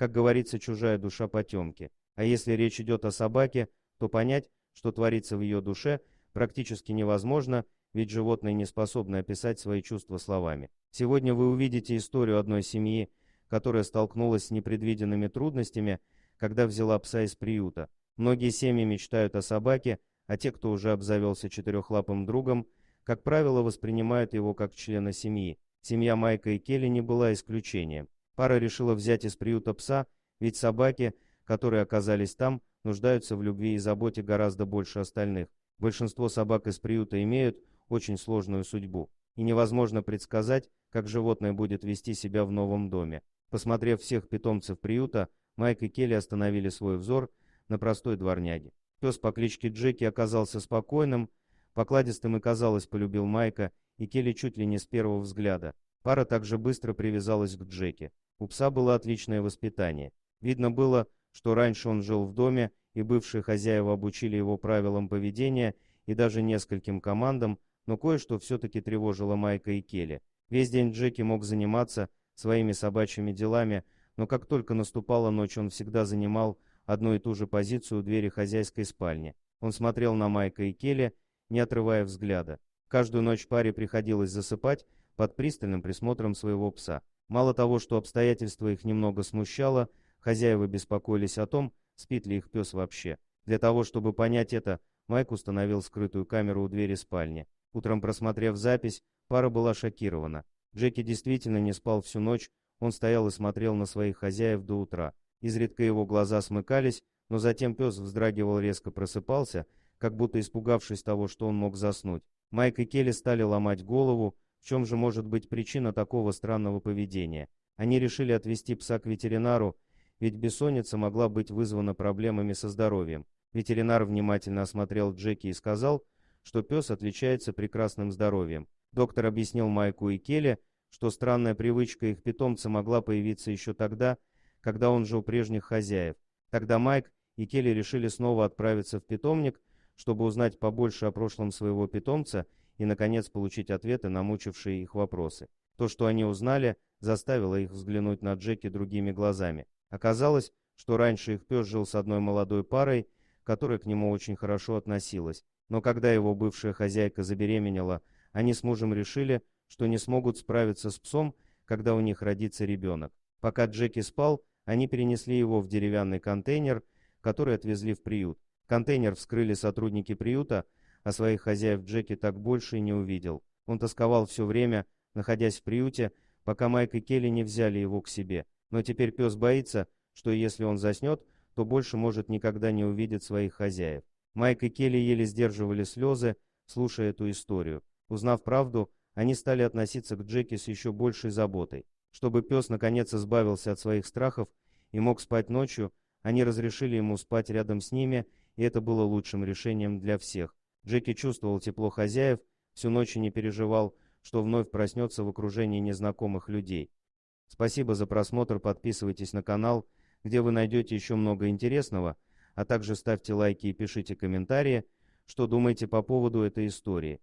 Как говорится, чужая душа потемки. А если речь идет о собаке, то понять, что творится в ее душе, практически невозможно, ведь животное не способно описать свои чувства словами. Сегодня вы увидите историю одной семьи, которая столкнулась с непредвиденными трудностями, когда взяла пса из приюта. Многие семьи мечтают о собаке, а те, кто уже обзавелся четырехлапым другом, как правило, воспринимают его как члена семьи. Семья Майка и Келли не была исключением. Пара решила взять из приюта пса, ведь собаки, которые оказались там, нуждаются в любви и заботе гораздо больше остальных. Большинство собак из приюта имеют очень сложную судьбу, и невозможно предсказать, как животное будет вести себя в новом доме. Посмотрев всех питомцев приюта, Майк и Келли остановили свой взор на простой дворняге. Пес по кличке Джеки оказался спокойным, покладистым и, казалось, полюбил Майка и Келли чуть ли не с первого взгляда. Пара также быстро привязалась к Джеки. У пса было отличное воспитание. Видно было, что раньше он жил в доме, и бывшие хозяева обучили его правилам поведения и даже нескольким командам, но кое-что все-таки тревожило Майка и Келли. Весь день Джеки мог заниматься своими собачьими делами, но как только наступала ночь, он всегда занимал одну и ту же позицию у двери хозяйской спальни. Он смотрел на Майка и Келли, не отрывая взгляда. Каждую ночь паре приходилось засыпать под пристальным присмотром своего пса. Мало того, что обстоятельства их немного смущало, хозяева беспокоились о том, спит ли их пес вообще. Для того, чтобы понять это, Майк установил скрытую камеру у двери спальни. Утром, просмотрев запись, пара была шокирована. Джеки действительно не спал всю ночь, он стоял и смотрел на своих хозяев до утра. Изредка его глаза смыкались, но затем пес вздрагивал, резко просыпался, как будто испугавшись того, что он мог заснуть. Майк и Келли стали ломать голову, в чем же может быть причина такого странного поведения. Они решили отвезти пса к ветеринару, ведь бессонница могла быть вызвана проблемами со здоровьем. Ветеринар внимательно осмотрел Джеки и сказал, что пес отличается прекрасным здоровьем. Доктор объяснил Майку и Келли, что странная привычка их питомца могла появиться еще тогда, когда он жил у прежних хозяев. Тогда Майк и Келли решили снова отправиться в питомник, чтобы узнать побольше о прошлом своего питомца и, наконец, получить ответы на мучившие их вопросы. То, что они узнали, заставило их взглянуть на Джеки другими глазами. Оказалось, что раньше их пес жил с одной молодой парой, которая к нему очень хорошо относилась. Но когда его бывшая хозяйка забеременела, они с мужем решили, что не смогут справиться с псом, когда у них родится ребенок. Пока Джеки спал, они перенесли его в деревянный контейнер, который отвезли в приют. Контейнер вскрыли сотрудники приюта, а своих хозяев Джеки так больше и не увидел. Он тосковал все время, находясь в приюте, пока Майк и Келли не взяли его к себе. Но теперь пес боится, что если он заснет, то больше может никогда не увидеть своих хозяев. Майк и Келли еле сдерживали слезы, слушая эту историю. Узнав правду, они стали относиться к Джеки с еще большей заботой. Чтобы пес наконец избавился от своих страхов и мог спать ночью, они разрешили ему спать рядом с ними, и это было лучшим решением для всех. Джеки чувствовал тепло хозяев, всю ночь и не переживал, что вновь проснется в окружении незнакомых людей. Спасибо за просмотр, подписывайтесь на канал, где вы найдете еще много интересного, а также ставьте лайки и пишите комментарии, что думаете по поводу этой истории.